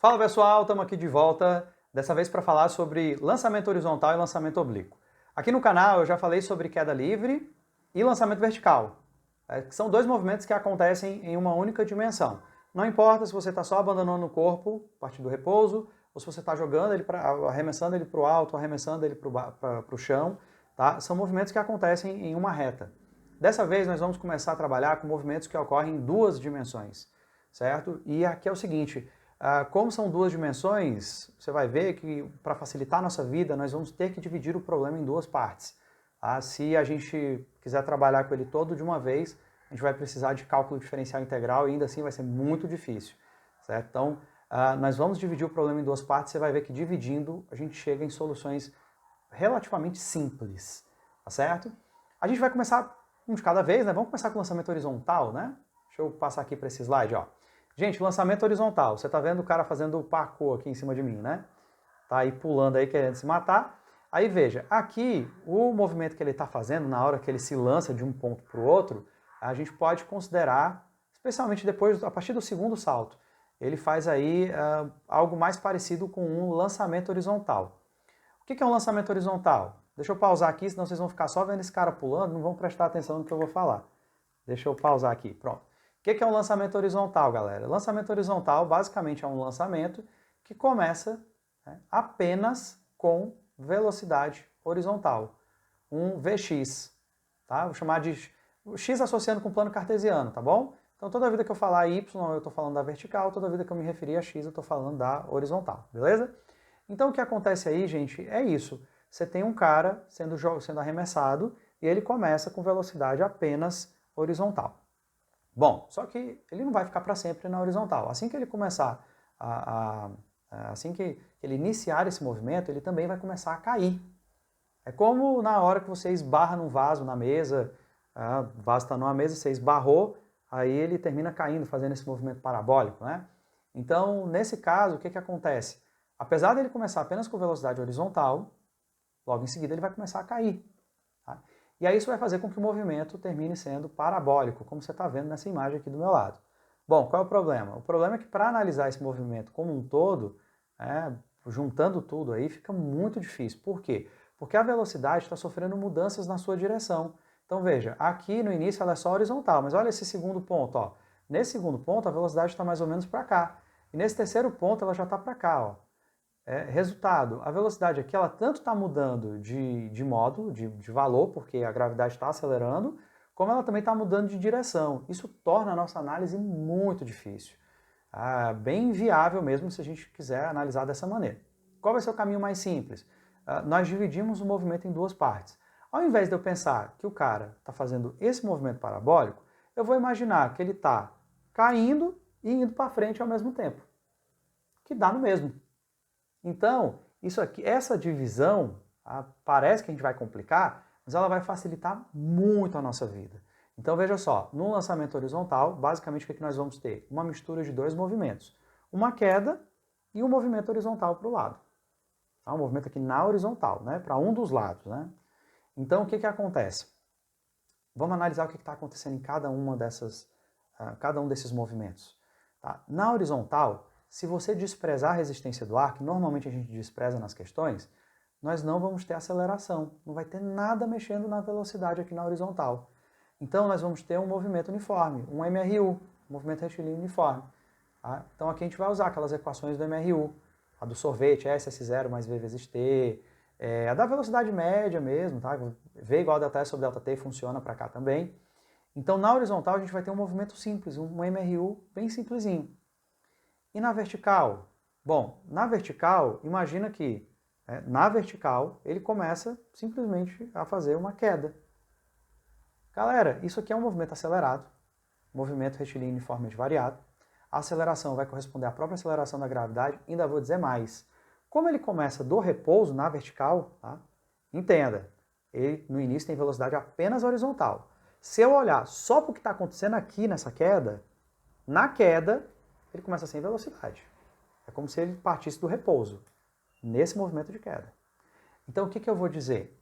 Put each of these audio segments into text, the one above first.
Fala pessoal, estamos aqui de volta, dessa vez para falar sobre lançamento horizontal e lançamento oblíquo. Aqui no canal eu já falei sobre queda livre e lançamento vertical, que são dois movimentos que acontecem em uma única dimensão. Não importa se você está só abandonando o corpo a partir do repouso, ou se você está jogando ele, arremessando ele para o alto, arremessando ele para o chão, tá? São movimentos que acontecem em uma reta. Dessa vez nós vamos começar a trabalhar com movimentos que ocorrem em duas dimensões, certo? E aqui é o seguinte, como são duas dimensões, você vai ver que para facilitar a nossa vida, nós vamos ter que dividir o problema em duas partes. Tá? Se a gente quiser trabalhar com ele todo de uma vez, a gente vai precisar de cálculo diferencial integral e ainda assim vai ser muito difícil. Certo? Então, nós vamos dividir o problema em duas partes, você vai ver que dividindo a gente chega em soluções relativamente simples. Tá certo? A gente vai começar um de cada vez, né? Vamos começar com o lançamento horizontal, né? Deixa eu passar aqui para esse slide, ó. Gente, lançamento horizontal. Você tá vendo o cara fazendo o parkour aqui em cima de mim, né? Tá aí pulando aí, querendo se matar. Aí veja, aqui o movimento que ele está fazendo na hora que ele se lança de um ponto para o outro, a gente pode considerar, especialmente depois, a partir do segundo salto, ele faz aí algo mais parecido com um lançamento horizontal. O que é um lançamento horizontal? Deixa eu pausar aqui, senão vocês vão ficar só vendo esse cara pulando, não vão prestar atenção no que eu vou falar. Deixa eu pausar aqui, pronto. O que é um lançamento horizontal, galera? Lançamento horizontal basicamente é um lançamento que começa apenas com velocidade horizontal, um Vx, tá? Vou chamar de x associando com plano cartesiano, tá bom? Então toda vida que eu falar y, eu estou falando da vertical, toda vida que eu me referir a x, eu estou falando da horizontal, beleza? Então o que acontece aí, gente, é isso. Você tem um cara sendo arremessado e ele começa com velocidade apenas horizontal. Bom, só que ele não vai ficar para sempre na horizontal. Assim que ele começar assim que ele iniciar esse movimento, ele também vai começar a cair. É como na hora que você esbarra num vaso na mesa, o vaso está numa mesa, você esbarrou, aí ele termina caindo, fazendo esse movimento parabólico, né? Então, nesse caso, o que acontece? Apesar dele começar apenas com velocidade horizontal, logo em seguida ele vai começar a cair. Tá? E aí isso vai fazer com que o movimento termine sendo parabólico, como você está vendo nessa imagem aqui do meu lado. Bom, qual é o problema? O problema é que para analisar esse movimento como um todo, juntando tudo aí, fica muito difícil. Por quê? Porque a velocidade está sofrendo mudanças na sua direção. Então veja, aqui no início ela é só horizontal, mas olha esse segundo ponto. Ó. Nesse segundo ponto a velocidade está mais ou menos para cá. E nesse terceiro ponto ela já está para cá. Ó. Resultado, a velocidade aqui ela tanto está mudando de modo, de valor, porque a gravidade está acelerando, como ela também está mudando de direção. Isso torna a nossa análise muito difícil. Bem inviável mesmo se a gente quiser analisar dessa maneira. Qual vai ser o caminho mais simples? Nós dividimos o movimento em duas partes. Ao invés de eu pensar que o cara está fazendo esse movimento parabólico, eu vou imaginar que ele está caindo e indo para frente ao mesmo tempo, que dá no mesmo. Então, isso aqui, essa divisão, parece que a gente vai complicar, mas ela vai facilitar muito a nossa vida. Então veja só, no lançamento horizontal, basicamente o que nós vamos ter? Uma mistura de dois movimentos. Uma queda e um movimento horizontal para o lado. Tá? Um movimento aqui na horizontal, né? Para um dos lados. Né? Então o que acontece? Vamos analisar o que está acontecendo em cada um desses movimentos. Tá? Na horizontal, se você desprezar a resistência do ar, que normalmente a gente despreza nas questões, nós não vamos ter aceleração, não vai ter nada mexendo na velocidade aqui na horizontal. Então nós vamos ter um movimento uniforme, um MRU, um movimento retilíneo uniforme. Tá? Então aqui a gente vai usar aquelas equações do MRU, a do sorvete, SS0 mais V vezes T, a da velocidade média mesmo, tá? V igual a delta S sobre delta T funciona para cá também. Então na horizontal a gente vai ter um movimento simples, um MRU bem simplesinho. E na vertical? Bom, na vertical, imagina que na vertical ele começa simplesmente a fazer uma queda. Galera, isso aqui é um movimento acelerado, movimento retilíneo uniformemente variado. A aceleração vai corresponder à própria aceleração da gravidade, ainda vou dizer mais. Como ele começa do repouso na vertical, tá? Entenda, ele no início tem velocidade apenas horizontal. Se eu olhar só para o que está acontecendo aqui nessa queda, na queda ele começa sem velocidade. É como se ele partisse do repouso, nesse movimento de queda. Então o que eu vou dizer?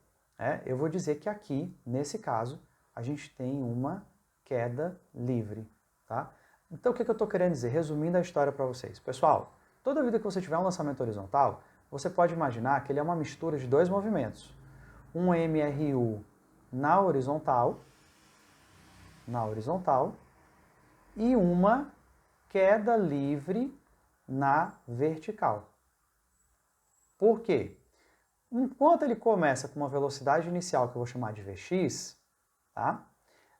Eu vou dizer que aqui, nesse caso, a gente tem uma queda livre. Tá? Então o que eu estou querendo dizer? Resumindo a história para vocês. Pessoal, Toda vida que você tiver um lançamento horizontal, você pode imaginar que ele é uma mistura de dois movimentos. Um MRU na horizontal, e uma queda livre na vertical. Por quê? Enquanto ele começa com uma velocidade inicial que eu vou chamar de Vx, tá?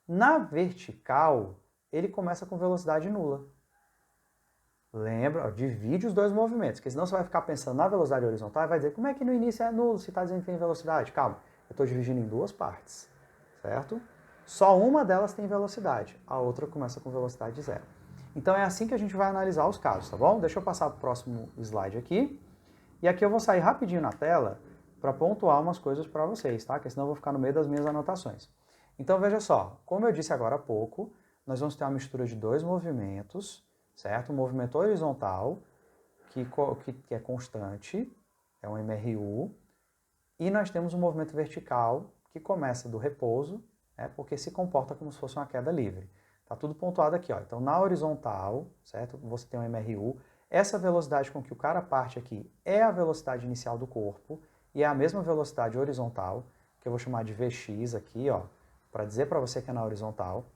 Na vertical, ele começa com velocidade nula. Lembra? Ó, divide os dois movimentos, porque senão você vai ficar pensando na velocidade horizontal e vai dizer, como é que no início é nulo se está dizendo que tem velocidade? Calma, eu estou dividindo em duas partes, certo? Só uma delas tem velocidade, a outra começa com velocidade zero. Então é assim que a gente vai analisar os casos, tá bom? Deixa eu passar para o próximo slide aqui. E aqui eu vou sair rapidinho na tela para pontuar umas coisas para vocês, tá? Porque senão eu vou ficar no meio das minhas anotações. Então veja só, como eu disse agora há pouco, nós vamos ter uma mistura de dois movimentos, certo? Um movimento horizontal, que é constante, é um MRU, e nós temos um movimento vertical, que começa do repouso, porque se comporta como se fosse uma queda livre. Tá tudo pontuado aqui, ó. Então na horizontal, certo? Você tem um MRU, essa velocidade com que o cara parte aqui é a velocidade inicial do corpo, e é a mesma velocidade horizontal, que eu vou chamar de Vx aqui, ó, para dizer para você que é na horizontal,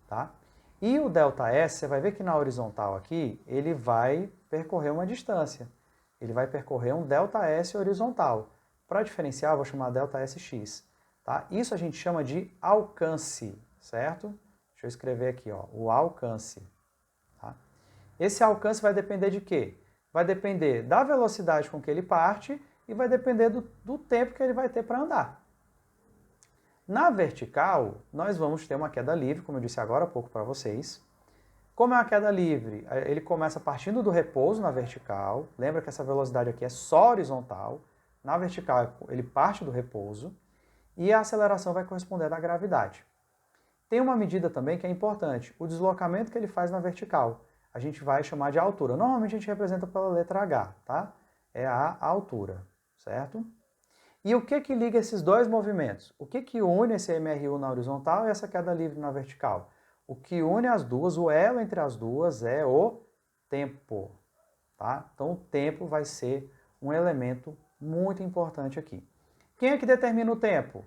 tá? E o ΔS, você vai ver que na horizontal aqui, ele vai percorrer uma distância. Ele vai percorrer um ΔS horizontal. Para diferenciar, eu vou chamar ΔSX, tá? Isso a gente chama de alcance, certo? Deixa eu escrever aqui, ó, o alcance. Tá? Esse alcance vai depender de quê? Vai depender da velocidade com que ele parte e vai depender do tempo que ele vai ter para andar. Na vertical, nós vamos ter uma queda livre, como eu disse agora há pouco para vocês. Como é uma queda livre? Ele começa partindo do repouso na vertical. Lembra que essa velocidade aqui é só horizontal. Na vertical, ele parte do repouso. E a aceleração vai corresponder à gravidade. Tem uma medida também que é importante. O deslocamento que ele faz na vertical. A gente vai chamar de altura. Normalmente a gente representa pela letra H, tá? É a altura, certo? E o que liga esses dois movimentos? O que une esse MRU na horizontal e essa queda livre na vertical? O que une as duas, o elo entre as duas é o tempo, tá? Então o tempo vai ser um elemento muito importante aqui. Quem é que determina o tempo?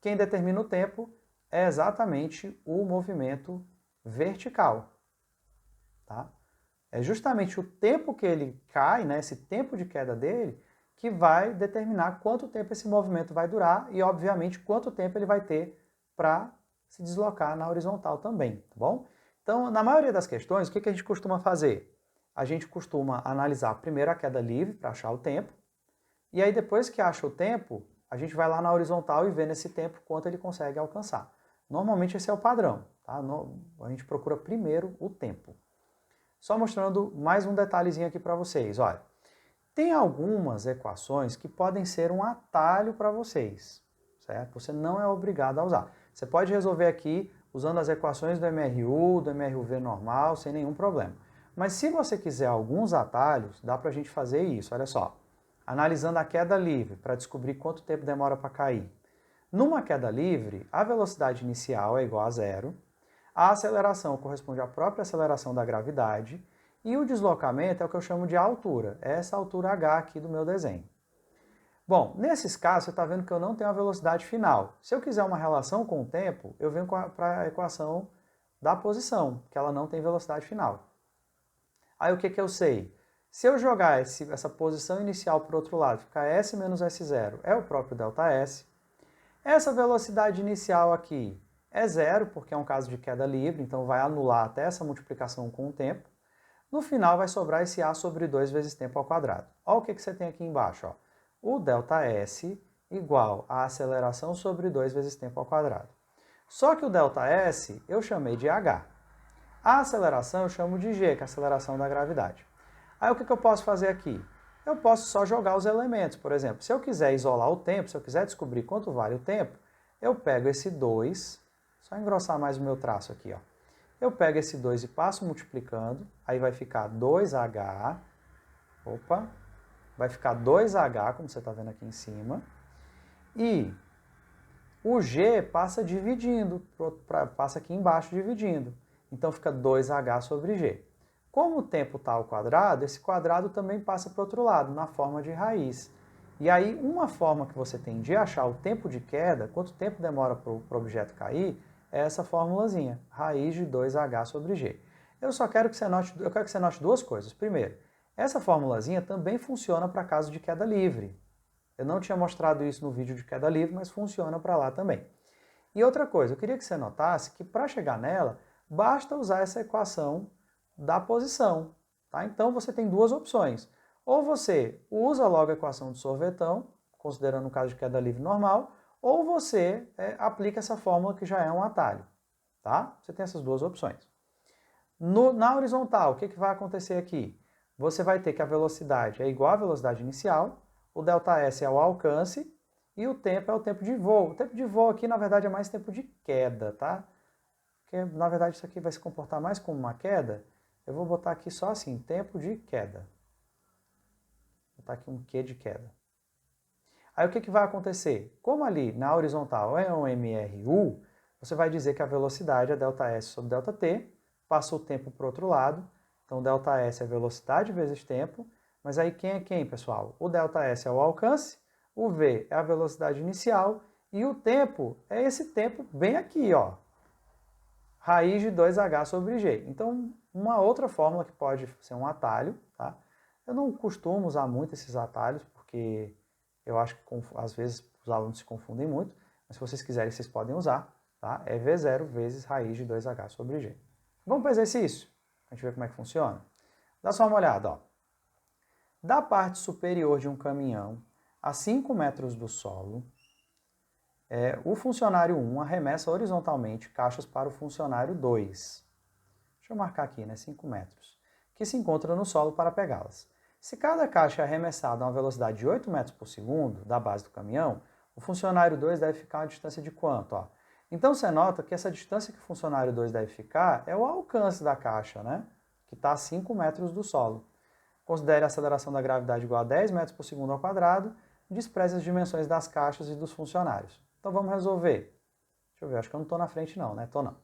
Quem determina o tempo é exatamente o movimento vertical, tá? É justamente o tempo que ele cai, né, esse tempo de queda dele, que vai determinar quanto tempo esse movimento vai durar e, obviamente, quanto tempo ele vai ter para se deslocar na horizontal também, tá bom? Então, na maioria das questões, o que a gente costuma fazer? A gente costuma analisar primeiro a queda livre para achar o tempo, e aí depois que acha o tempo, a gente vai lá na horizontal e vê nesse tempo quanto ele consegue alcançar. Normalmente esse é o padrão, tá? A gente procura primeiro o tempo. Só mostrando mais um detalhezinho aqui para vocês, olha. Tem algumas equações que podem ser um atalho para vocês, certo? Você não é obrigado a usar. Você pode resolver aqui usando as equações do MRU, do MRV normal, sem nenhum problema. Mas se você quiser alguns atalhos, dá para a gente fazer isso, olha só. Analisando a queda livre, para descobrir quanto tempo demora para cair. Numa queda livre, a velocidade inicial é igual a zero, a aceleração corresponde à própria aceleração da gravidade, e o deslocamento é o que eu chamo de altura, é essa altura h aqui do meu desenho. Bom, nesses casos você está vendo que eu não tenho a velocidade final. Se eu quiser uma relação com o tempo, eu venho para a equação da posição, que ela não tem velocidade final. Aí o que eu sei? Se eu jogar essa posição inicial para o outro lado, ficar S menos S0 é o próprio ΔS. Essa velocidade inicial aqui é zero, porque é um caso de queda livre, então vai anular até essa multiplicação com o tempo. No final vai sobrar esse A sobre 2 vezes tempo ao quadrado. Olha o que você tem aqui embaixo. Ó. O ΔS igual a aceleração sobre 2 vezes tempo ao quadrado. Só que o ΔS eu chamei de h. A aceleração eu chamo de g, que é a aceleração da gravidade. Aí o que eu posso fazer aqui? Eu posso só jogar os elementos. Por exemplo, se eu quiser isolar o tempo, se eu quiser descobrir quanto vale o tempo, eu pego esse 2, só engrossar mais o meu traço aqui, ó. Eu pego esse 2 e passo multiplicando, aí vai ficar 2h, vai ficar 2h, como você está vendo aqui em cima, e o g passa dividindo, passa aqui embaixo dividindo, então fica 2h sobre g. Como o tempo está ao quadrado, esse quadrado também passa para o outro lado, na forma de raiz. E aí, uma forma que você tem de achar o tempo de queda, quanto tempo demora para o objeto cair, é essa formulazinha, raiz de 2h sobre g. Eu quero que você note duas coisas. Primeiro, essa formulazinha também funciona para caso de queda livre. Eu não tinha mostrado isso no vídeo de queda livre, mas funciona para lá também. E outra coisa, eu queria que você notasse que para chegar nela, basta usar essa equação da posição. Tá? Então você tem duas opções. Ou você usa logo a equação do sorvetão, considerando o caso de queda livre normal, ou você aplica essa fórmula que já é um atalho. Tá? Você tem essas duas opções. Na horizontal, o que vai acontecer aqui? Você vai ter que a velocidade é igual à velocidade inicial, o ΔS é o alcance e o tempo é o tempo de voo. O tempo de voo aqui, na verdade, é mais tempo de queda, tá? Porque, na verdade, isso aqui vai se comportar mais como uma queda. Eu vou botar aqui só assim, tempo de queda. Vou botar aqui um Q de queda. Aí o que vai acontecer? Como ali na horizontal é um MRU, você vai dizer que a velocidade é ΔS sobre ΔT, passa o tempo para o outro lado, então ΔS é velocidade vezes tempo, mas aí quem é quem, pessoal? O ΔS é o alcance, o V é a velocidade inicial e o tempo é esse tempo bem aqui, ó, raiz de 2h sobre g. Então, uma outra fórmula que pode ser um atalho, tá? Eu não costumo usar muito esses atalhos, porque eu acho que às vezes os alunos se confundem muito, mas se vocês quiserem, vocês podem usar, tá? É V0 vezes raiz de 2h sobre g. Vamos para o exercício, a gente ver como é que funciona? Dá só uma olhada, ó. Da parte superior de um caminhão a 5 metros do solo, o funcionário 1 arremessa horizontalmente caixas para o funcionário 2. Deixa eu marcar aqui, né? 5 metros. Que se encontra no solo para pegá-las. Se cada caixa é arremessada a uma velocidade de 8 metros por segundo da base do caminhão, o funcionário 2 deve ficar a uma distância de quanto? Ó? Então você nota que essa distância que o funcionário 2 deve ficar é o alcance da caixa, né? Que está a 5 metros do solo. Considere a aceleração da gravidade igual a 10 metros por segundo ao quadrado, despreze as dimensões das caixas e dos funcionários. Então vamos resolver. Deixa eu ver, acho que eu não estou na frente não, né? Estou não.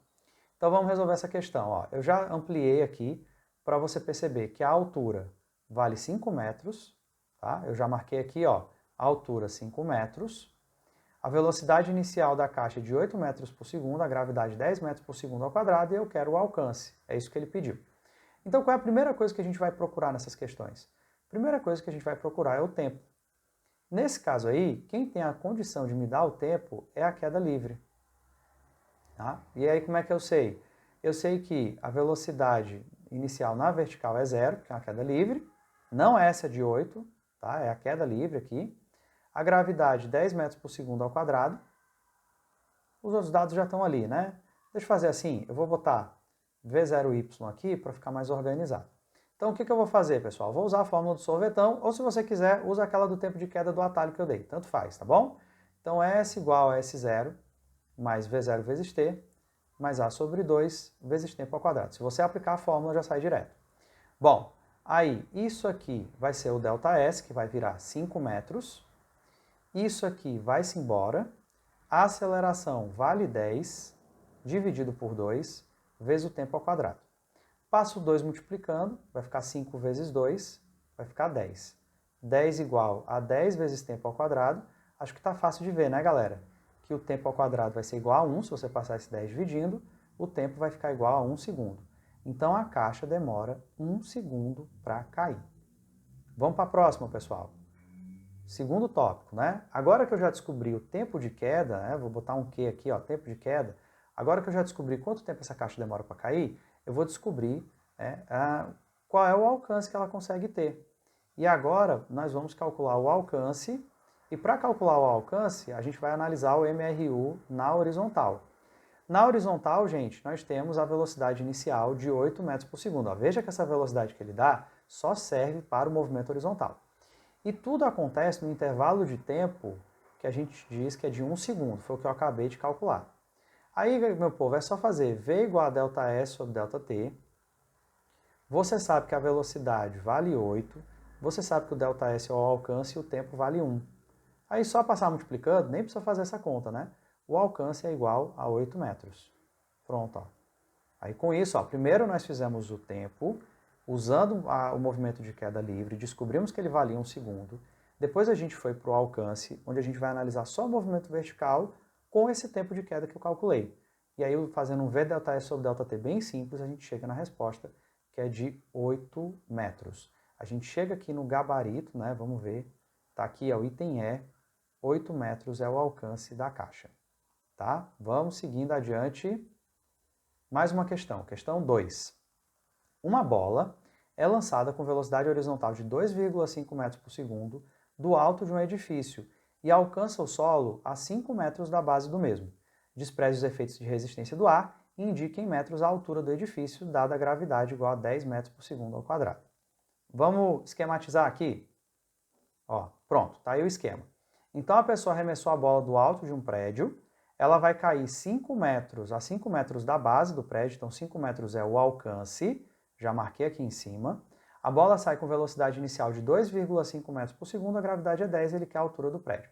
Então vamos resolver essa questão. Ó. Eu já ampliei aqui para você perceber que a altura vale 5 metros. Tá? Eu já marquei aqui, ó, a altura 5 metros. A velocidade inicial da caixa é de 8 metros por segundo, a gravidade 10 metros por segundo ao quadrado, e eu quero o alcance. É isso que ele pediu. Então, qual é a primeira coisa que a gente vai procurar nessas questões? A primeira coisa que a gente vai procurar é o tempo. Nesse caso aí, quem tem a condição de me dar o tempo é a queda livre. Tá? E aí, como é que eu sei? Eu sei que a velocidade inicial na vertical é 0, que é uma queda livre. Não é essa de 8, tá? É a queda livre aqui. A gravidade 10 metros por segundo ao quadrado. Os outros dados já estão ali, né? Deixa eu fazer assim, eu vou botar V0y aqui para ficar mais organizado. Então o que eu vou fazer, pessoal? Vou usar a fórmula do sorvetão, ou se você quiser, usa aquela do tempo de queda do atalho que eu dei. Tanto faz, tá bom? Então S igual a S0 mais V0 vezes T, mais A sobre 2 vezes tempo ao quadrado. Se você aplicar a fórmula, já sai direto. Bom, aí isso aqui vai ser o ΔS, que vai virar 5 metros. Isso aqui vai-se embora. A aceleração vale 10, dividido por 2, vezes o tempo ao quadrado. Passo 2 multiplicando, vai ficar 5 vezes 2, vai ficar 10. 10 igual a 10 vezes tempo ao quadrado. Acho que está fácil de ver, né, galera? Que o tempo ao quadrado vai ser igual a 1, se você passar esse 10 dividindo, o tempo vai ficar igual a 1 segundo. Então a caixa demora 1 segundo para cair. Vamos para a próxima, pessoal. Segundo tópico, né? Agora que eu já descobri o tempo de queda, né? Vou botar um Q aqui, ó, tempo de queda. Agora que eu já descobri quanto tempo essa caixa demora para cair, eu vou descobrir qual é o alcance que ela consegue ter. E agora nós vamos calcular o alcance, e para calcular o alcance, a gente vai analisar o MRU na horizontal. Na horizontal, gente, nós temos a velocidade inicial de 8 metros por segundo. Ó, veja que essa velocidade que ele dá só serve para o movimento horizontal. E tudo acontece no intervalo de tempo que a gente diz que é de 1 segundo, foi o que eu acabei de calcular. Aí, meu povo, é só fazer V igual a ΔS sobre ΔT. Você sabe que a velocidade vale 8, você sabe que o ΔS é o alcance e o tempo vale 1. Aí só passar multiplicando, nem precisa fazer essa conta, né? O alcance é igual a 8 metros. Pronto, ó. Aí com isso, ó, primeiro nós fizemos o tempo, usando o movimento de queda livre, descobrimos que ele valia 1 segundo. Depois a gente foi para o alcance, onde a gente vai analisar só o movimento vertical com esse tempo de queda que eu calculei. E aí, fazendo um V ΔS sobre ΔT bem simples, a gente chega na resposta, que é de 8 metros. A gente chega aqui no gabarito, né? Vamos ver. Tá aqui, é o item E. 8 metros é o alcance da caixa. Tá? Vamos seguindo adiante. Mais uma questão. Questão 2. Uma bola é lançada com velocidade horizontal de 2,5 metros por segundo do alto de um edifício e alcança o solo a 5 metros da base do mesmo. Despreze os efeitos de resistência do ar e indique em metros a altura do edifício, dada a gravidade igual a 10 metros por segundo ao quadrado. Vamos esquematizar aqui? Ó, pronto, tá aí o esquema. Então a pessoa arremessou a bola do alto de um prédio, ela vai cair 5 metros a 5 metros da base do prédio, então 5 metros é o alcance, já marquei aqui em cima. A bola sai com velocidade inicial de 2,5 metros por segundo, a gravidade é 10, ele quer a altura do prédio.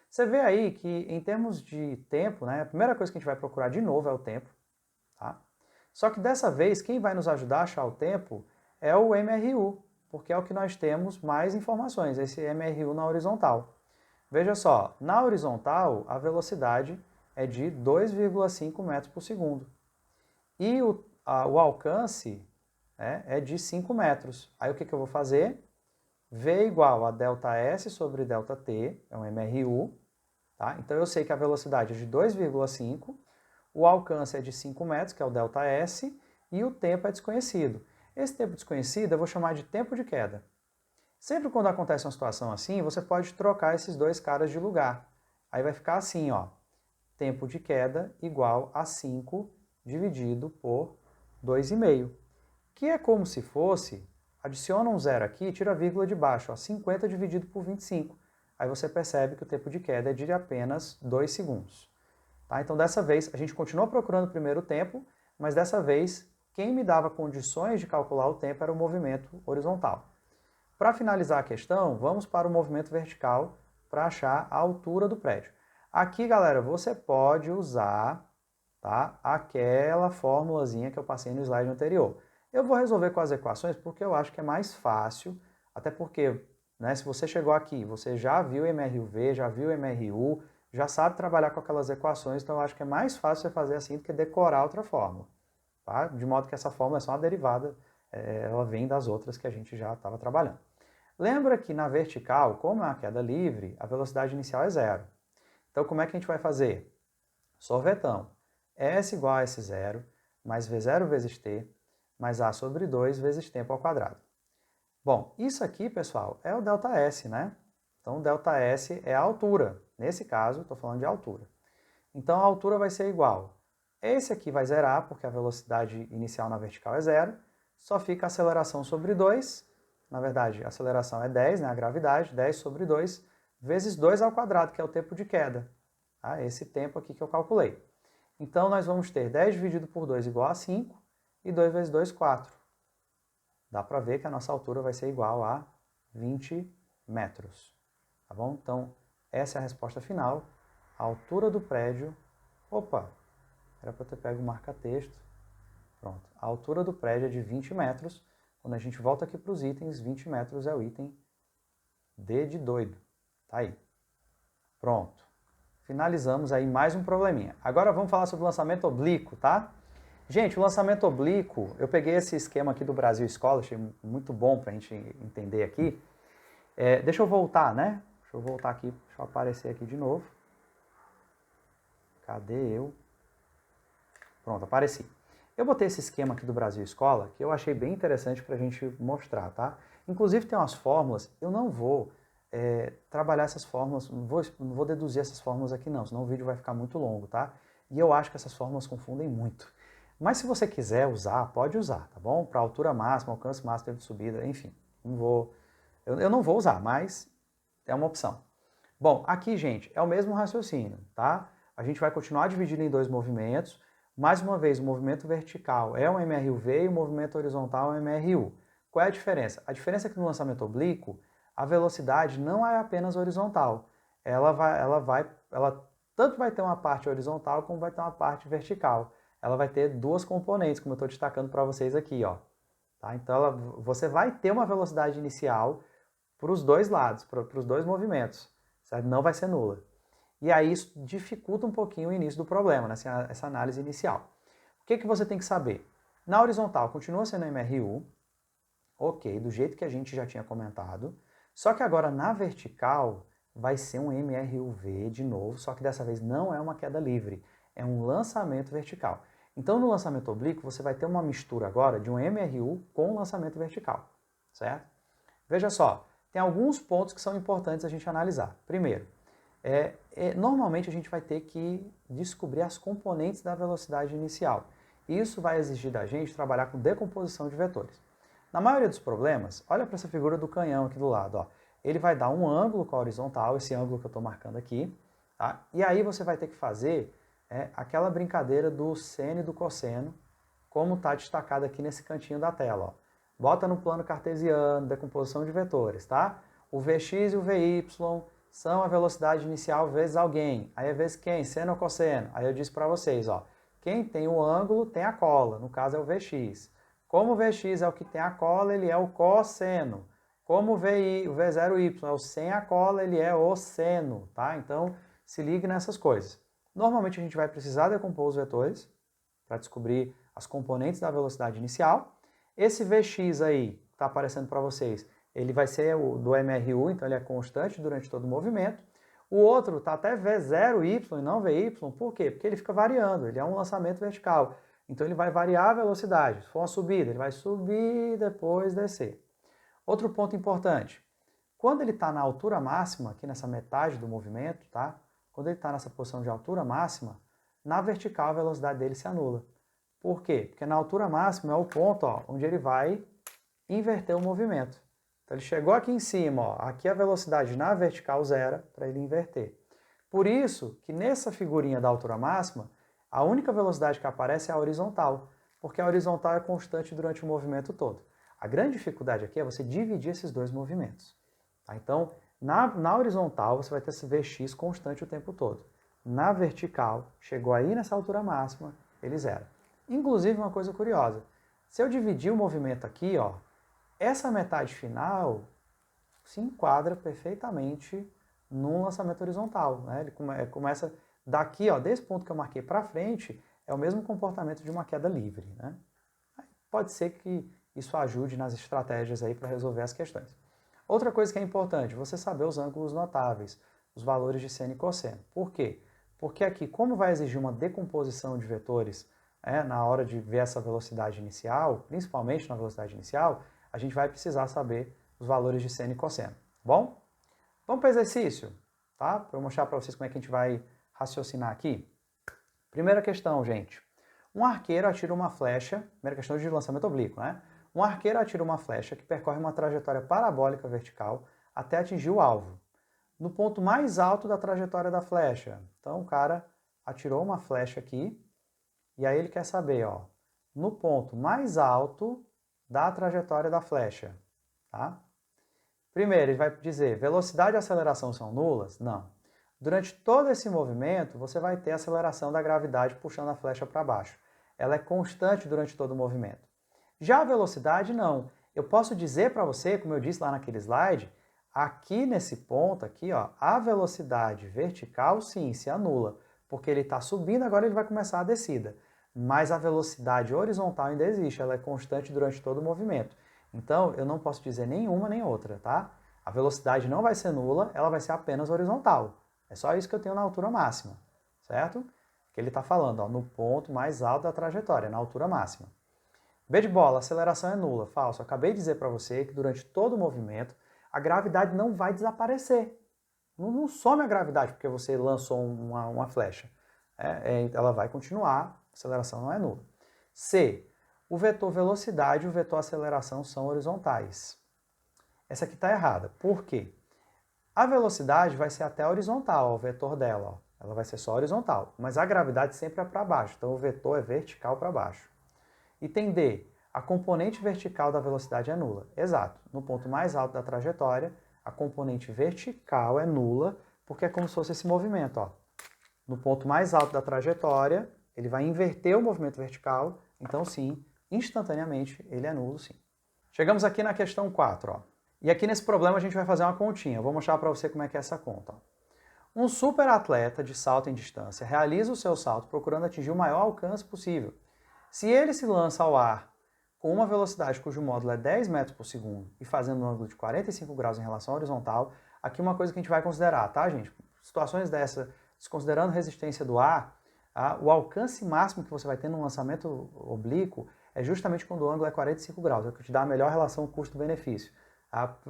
Você vê aí que em termos de tempo, né, a primeira coisa que a gente vai procurar de novo é o tempo. Tá? Só que dessa vez, quem vai nos ajudar a achar o tempo é o MRU, porque é o que nós temos mais informações, esse MRU na horizontal. Veja só, na horizontal a velocidade é de 2,5 metros por segundo. E o alcance é de 5 metros. Aí o que eu vou fazer? V igual a ΔS sobre ΔT, é um MRU. Tá? Então eu sei que a velocidade é de 2,5, o alcance é de 5 metros, que é o ΔS, e o tempo é desconhecido. Esse tempo desconhecido eu vou chamar de tempo de queda. Sempre quando acontece uma situação assim, você pode trocar esses dois caras de lugar. Aí vai ficar assim, ó, tempo de queda igual a 5 dividido por 2,5. Que é como se fosse, adiciona um zero aqui e tira a vírgula de baixo, ó, 50 dividido por 25. Aí você percebe que o tempo de queda é de apenas 2 segundos. Tá? Então dessa vez a gente continua procurando o primeiro tempo, mas dessa vez quem me dava condições de calcular o tempo era o movimento horizontal. Para finalizar a questão, vamos para o movimento vertical para achar a altura do prédio. Aqui, galera, você pode usar, tá, aquela formulazinha que eu passei no slide anterior. Eu vou resolver com as equações porque eu acho que é mais fácil, até porque, né, se você chegou aqui, você já viu MRUV, já viu MRU, já sabe trabalhar com aquelas equações, então eu acho que é mais fácil você fazer assim do que decorar outra fórmula. Tá? De modo que essa fórmula é só uma derivada, ela vem das outras que a gente já estava trabalhando. Lembra que na vertical, como é uma queda livre, a velocidade inicial é zero. Então como é que a gente vai fazer? Sorvetão. S igual a S0, mais V0 vezes T, mais A sobre 2 vezes tempo ao quadrado. Bom, isso aqui, pessoal, é o ΔS, né? Então, ΔS é a altura. Nesse caso, estou falando de altura. Então, a altura vai ser igual. Esse aqui vai zerar, porque a velocidade inicial na vertical é zero. Só fica a aceleração sobre 2. Na verdade, a aceleração é 10, né? A gravidade, 10 sobre 2, vezes 2 ao quadrado, que é o tempo de queda. Tá? Esse tempo aqui que eu calculei. Então, nós vamos ter 10 dividido por 2 igual a 5, e 2 vezes 2, 4. Dá para ver que a nossa altura vai ser igual a 20 metros. Tá bom? Então, essa é a resposta final. A altura do prédio... Opa! Era para eu ter pego o marca-texto. Pronto. A altura do prédio é de 20 metros. Quando a gente volta aqui para os itens, 20 metros é o item D de doido. Tá aí. Pronto. Finalizamos aí mais um probleminha. Agora vamos falar sobre o lançamento oblíquo, tá? Gente, o lançamento oblíquo, eu peguei esse esquema aqui do Brasil Escola, achei muito bom para a gente entender aqui. Deixa eu voltar, né? Deixa eu voltar aqui, deixa eu aparecer aqui de novo. Cadê eu? Pronto, apareci. Eu botei esse esquema aqui do Brasil Escola, que eu achei bem interessante para a gente mostrar, tá? Inclusive tem umas fórmulas, eu não vou trabalhar essas fórmulas, não vou deduzir essas fórmulas aqui não, senão o vídeo vai ficar muito longo, tá? E eu acho que essas fórmulas confundem muito. Mas se você quiser usar, pode usar, tá bom? Para altura máxima, alcance máximo, tempo de subida, enfim. Eu não vou usar, mas é uma opção. Bom, aqui, gente, é o mesmo raciocínio, tá? A gente vai continuar dividindo em dois movimentos. Mais uma vez, o movimento vertical é um MRUV e o movimento horizontal é um MRU. Qual é a diferença? A diferença é que no lançamento oblíquo, a velocidade não é apenas horizontal. Ela tanto vai ter uma parte horizontal como vai ter uma parte vertical. Ela vai ter duas componentes, como eu estou destacando para vocês aqui, ó. Tá? Então você vai ter uma velocidade inicial para os dois lados, para os dois movimentos, certo? Não vai ser nula. E aí isso dificulta um pouquinho o início do problema, né? Essa análise inicial. O que você tem que saber? Na horizontal continua sendo MRU, ok, do jeito que a gente já tinha comentado, só que agora na vertical vai ser um MRUV de novo, só que dessa vez não é uma queda livre, é um lançamento vertical. Então no lançamento oblíquo você vai ter uma mistura agora de um MRU com lançamento vertical, certo? Veja só, tem alguns pontos que são importantes a gente analisar. Primeiro, normalmente a gente vai ter que descobrir as componentes da velocidade inicial. Isso vai exigir da gente trabalhar com decomposição de vetores. Na maioria dos problemas, olha para essa figura do canhão aqui do lado. Ó. Ele vai dar um ângulo com a horizontal, esse ângulo que eu estou marcando aqui. Tá? E aí você vai ter que fazer aquela brincadeira do seno e do cosseno, como está destacado aqui nesse cantinho da tela. Ó. Bota no plano cartesiano, decomposição de vetores. Tá? O Vx e o Vy são a velocidade inicial vezes alguém. Aí é vezes quem? Seno ou cosseno? Aí eu disse para vocês, ó, quem tem o ângulo tem a cola, no caso é o Vx. Como o Vx é o que tem a cola, ele é o cosseno. Como o V0y é o sem a cola, ele é o seno, tá? Então, se ligue nessas coisas. Normalmente a gente vai precisar decompor os vetores para descobrir as componentes da velocidade inicial. Esse Vx aí, que está aparecendo para vocês, ele vai ser o do MRU, então ele é constante durante todo o movimento. O outro está até V0y e não Vy, por quê? Porque ele fica variando, ele é um lançamento vertical. Então ele vai variar a velocidade. Se for uma subida, ele vai subir e depois descer. Outro ponto importante, quando ele está na altura máxima, aqui nessa metade do movimento, tá? Quando ele está nessa posição de altura máxima, na vertical a velocidade dele se anula. Por quê? Porque na altura máxima é o ponto onde ele vai inverter o movimento. Então ele chegou aqui em cima, aqui a velocidade na vertical zera para ele inverter. Por isso que nessa figurinha da altura máxima, a única velocidade que aparece é a horizontal, porque a horizontal é constante durante o movimento todo. A grande dificuldade aqui é você dividir esses dois movimentos. Tá? Então, na horizontal você vai ter esse Vx constante o tempo todo. Na vertical, chegou aí nessa altura máxima, ele zera. Inclusive, uma coisa curiosa, se eu dividir o movimento aqui, essa metade final se enquadra perfeitamente num lançamento horizontal. Né? Ele começa daqui, desse ponto que eu marquei para frente, é o mesmo comportamento de uma queda livre. Né? Pode ser que isso ajude nas estratégias aí para resolver as questões. Outra coisa que é importante, você saber os ângulos notáveis, os valores de seno e cosseno. Por quê? Porque aqui, como vai exigir uma decomposição de vetores na hora de ver essa velocidade inicial, principalmente na velocidade inicial, a gente vai precisar saber os valores de seno e cosseno. Bom? Vamos para o exercício, tá? Para eu mostrar para vocês como é que a gente vai raciocinar aqui. Primeira questão, gente. Um arqueiro atira uma flecha, primeira questão de lançamento oblíquo, né? Um arqueiro atira uma flecha que percorre uma trajetória parabólica vertical até atingir o alvo, no ponto mais alto da trajetória da flecha. Então o cara atirou uma flecha aqui, e aí ele quer saber, no ponto mais alto da trajetória da flecha, tá? Primeiro, ele vai dizer, velocidade e aceleração são nulas? Não. Durante todo esse movimento, você vai ter a aceleração da gravidade puxando a flecha para baixo. Ela é constante durante todo o movimento. Já a velocidade, não. Eu posso dizer para você, como eu disse lá naquele slide, aqui nesse ponto, aqui, a velocidade vertical, sim, se anula, porque ele está subindo, agora ele vai começar a descida. Mas a velocidade horizontal ainda existe, ela é constante durante todo o movimento. Então, eu não posso dizer nenhuma nem outra, tá? A velocidade não vai ser nula, ela vai ser apenas horizontal. É só isso que eu tenho na altura máxima, certo? Que ele está falando, no ponto mais alto da trajetória, na altura máxima. B de bola, aceleração é nula. Falso. Eu acabei de dizer para você que durante todo o movimento, a gravidade não vai desaparecer. Não some a gravidade porque você lançou uma flecha. Ela vai continuar, a aceleração não é nula. C. O vetor velocidade e o vetor aceleração são horizontais. Essa aqui está errada. Por quê? A velocidade vai ser até horizontal, o vetor dela. Ela vai ser só horizontal. Mas a gravidade sempre é para baixo, então o vetor é vertical para baixo. Item D. A componente vertical da velocidade é nula. Exato. No ponto mais alto da trajetória, a componente vertical é nula, porque é como se fosse esse movimento. No ponto mais alto da trajetória, ele vai inverter o movimento vertical, então sim, instantaneamente ele é nulo, sim. Chegamos aqui na questão 4, ó. E aqui nesse problema a gente vai fazer uma continha. Eu vou mostrar para você como é que é essa conta. Ó. Um super atleta de salto em distância realiza o seu salto procurando atingir o maior alcance possível. Se ele se lança ao ar com uma velocidade cujo módulo é 10 metros por segundo e fazendo um ângulo de 45 graus em relação à horizontal, aqui uma coisa que a gente vai considerar, tá, gente? Situações dessa, desconsiderando resistência do ar, o alcance máximo que você vai ter no lançamento oblíquo é justamente quando o ângulo é 45 graus, é o que te dá a melhor relação custo-benefício.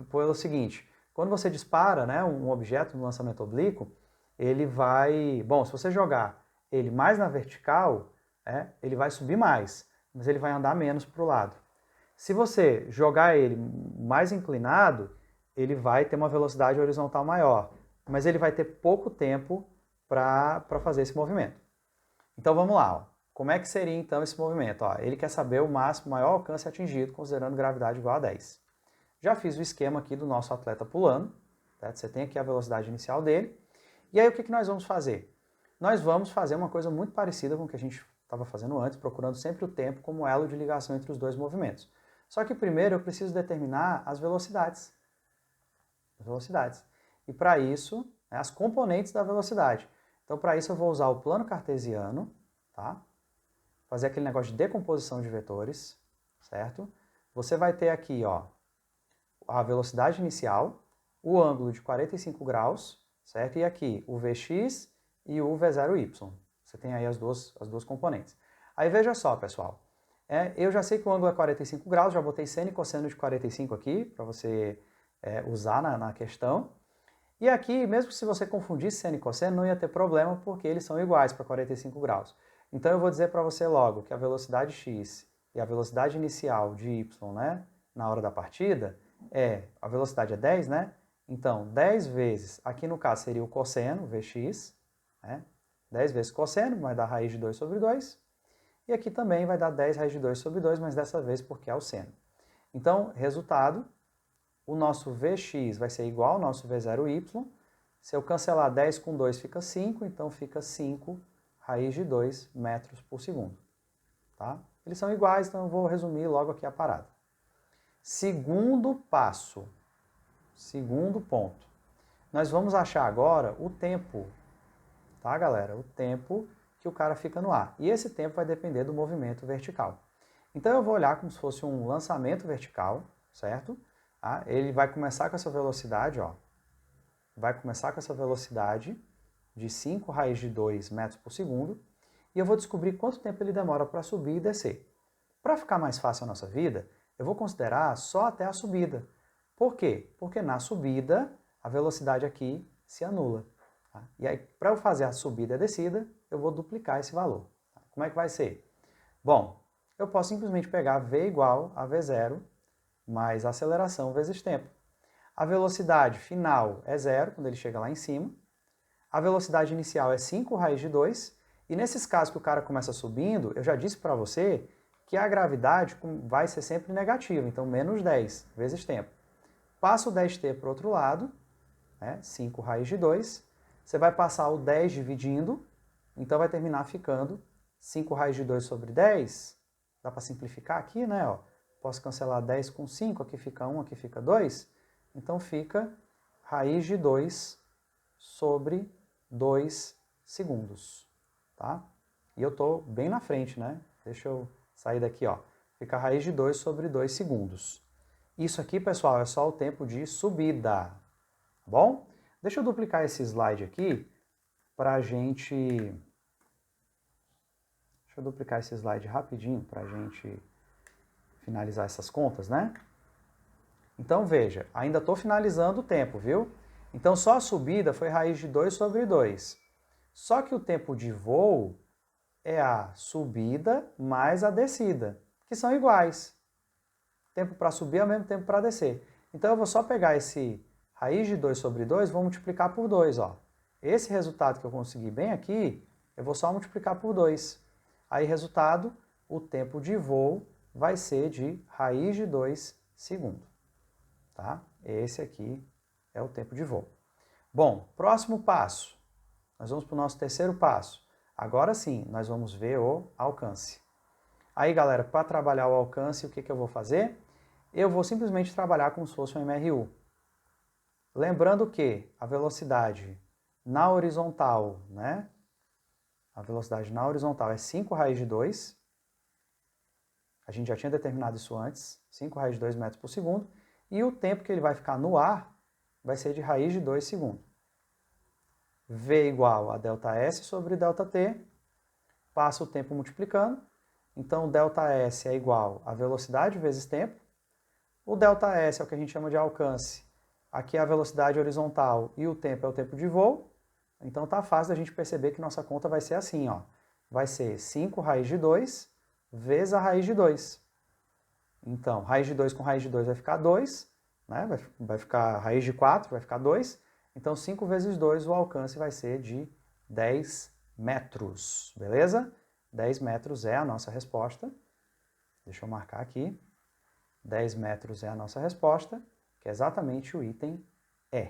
Pelo seguinte, quando você dispara, né, um objeto no lançamento oblíquo, ele vai... Bom, se você jogar ele mais na vertical, ele vai subir mais, mas ele vai andar menos para o lado. Se você jogar ele mais inclinado, ele vai ter uma velocidade horizontal maior, mas ele vai ter pouco tempo para fazer esse movimento. Então vamos lá, ó. Como é que seria então esse movimento? Ó, ele quer saber o máximo, maior alcance atingido, considerando gravidade igual a 10. Já fiz o esquema aqui do nosso atleta pulando, certo? Você tem aqui a velocidade inicial dele. E aí o que nós vamos fazer? Nós vamos fazer uma coisa muito parecida com o que a gente estava fazendo antes, procurando sempre o tempo como elo de ligação entre os dois movimentos. Só que primeiro eu preciso determinar as velocidades. E para isso, as componentes da velocidade. Então para isso eu vou usar o plano cartesiano, tá? Fazer aquele negócio de decomposição de vetores, certo? Você vai ter aqui, ó, a velocidade inicial, o ângulo de 45 graus, certo? E aqui o Vx e o V0y. Você tem aí as duas componentes. Aí veja só, pessoal. Eu já sei que o ângulo é 45 graus, já botei seno e cosseno de 45 aqui, para você usar na questão. E aqui, mesmo se você confundisse seno e cosseno, não ia ter problema, porque eles são iguais para 45 graus. Então eu vou dizer para você logo que a velocidade x e a velocidade inicial de y, né, na hora da partida, a velocidade é 10, né? Então, 10 vezes, aqui no caso seria o cosseno, Vx, né? 10 vezes cosseno, vai dar raiz de 2 sobre 2. E aqui também vai dar 10 raiz de 2 sobre 2, mas dessa vez porque é o seno. Então, resultado, o nosso Vx vai ser igual ao nosso V0y. Se eu cancelar 10 com 2 fica 5, então fica 5 raiz de 2 metros por segundo. Tá? Eles são iguais, então eu vou resumir logo aqui a parada. Segundo passo, segundo ponto. Nós vamos achar agora o tempo, tá, galera? O tempo que o cara fica no ar. E esse tempo vai depender do movimento vertical. Então eu vou olhar como se fosse um lançamento vertical, certo? Ele vai começar com essa velocidade, ó. Vai começar com essa velocidade de 5 raiz de 2 metros por segundo. E eu vou descobrir quanto tempo ele demora para subir e descer. Para ficar mais fácil a nossa vida, eu vou considerar só até a subida. Por quê? Porque na subida, a velocidade aqui se anula. Tá? E aí, para eu fazer a subida e a descida, eu vou duplicar esse valor. Tá? Como é que vai ser? Bom, eu posso simplesmente pegar V igual a V0 mais aceleração vezes tempo. A velocidade final é 0, quando ele chega lá em cima. A velocidade inicial é 5 raiz de 2. E nesses casos que o cara começa subindo, eu já disse para você que a gravidade vai ser sempre negativa, então menos 10 vezes tempo. Passa o 10t para o outro lado, 5 raiz de 2. Você vai passar o 10 dividindo, então vai terminar ficando 5 raiz de 2 sobre 10. Dá para simplificar aqui, né? Ó. Posso cancelar 10 com 5, aqui fica 1, aqui fica 2. Então fica raiz de 2 sobre 2 segundos. Tá? E eu estou bem na frente, né? Deixa eu sair daqui, ó. Fica raiz de 2 sobre 2 segundos. Isso aqui, pessoal, é só o tempo de subida. Tá bom? Deixa eu duplicar esse slide aqui pra gente... Deixa eu duplicar esse slide rapidinho pra gente finalizar essas contas, né? Então, veja, ainda estou finalizando o tempo, viu? Então, só a subida foi raiz de 2 sobre 2. Só que o tempo de voo é a subida mais a descida, que são iguais. Tempo para subir é o mesmo tempo para descer. Então, eu vou só pegar esse raiz de 2 sobre 2, vou multiplicar por 2. Ó. Esse resultado que eu consegui bem aqui, eu vou só multiplicar por 2. Aí, resultado, o tempo de voo vai ser de raiz de 2 segundo. Tá? Esse aqui é o tempo de voo. Bom, próximo passo. Nós vamos para o nosso terceiro passo. Agora sim, nós vamos ver o alcance. Aí, galera, para trabalhar o alcance, o que eu vou fazer? eu vou simplesmente trabalhar como se fosse um MRU. Lembrando que a velocidade na horizontal, né? A velocidade na horizontal é 5 raiz de 2. A gente já tinha determinado isso antes, 5 raiz de 2 metros por segundo. E o tempo que ele vai ficar no ar vai ser de raiz de 2 segundos. V igual a ΔS sobre ΔT, passa o tempo multiplicando. Então, ΔS é igual a velocidade vezes tempo. O ΔS é o que a gente chama de alcance. Aqui é a velocidade horizontal e o tempo é o tempo de voo. Então tá fácil da gente perceber que nossa conta vai ser assim, ó. Vai ser 5 raiz de 2 vezes a raiz de 2. Então, raiz de 2 com raiz de 2 vai ficar 2, né? Vai ficar raiz de 4, vai ficar 2. Então, 5 vezes 2, o alcance vai ser de 10 metros, beleza? 10 metros é a nossa resposta. Deixa eu marcar aqui. 10 metros é a nossa resposta, que é exatamente o item E.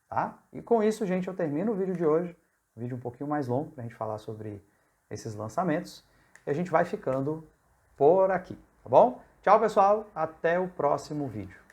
Tá? E com isso, gente, eu termino o vídeo de hoje. Um vídeo um pouquinho mais longo para a gente falar sobre esses lançamentos. E a gente vai ficando por aqui, tá bom? Tchau, pessoal. Até o próximo vídeo.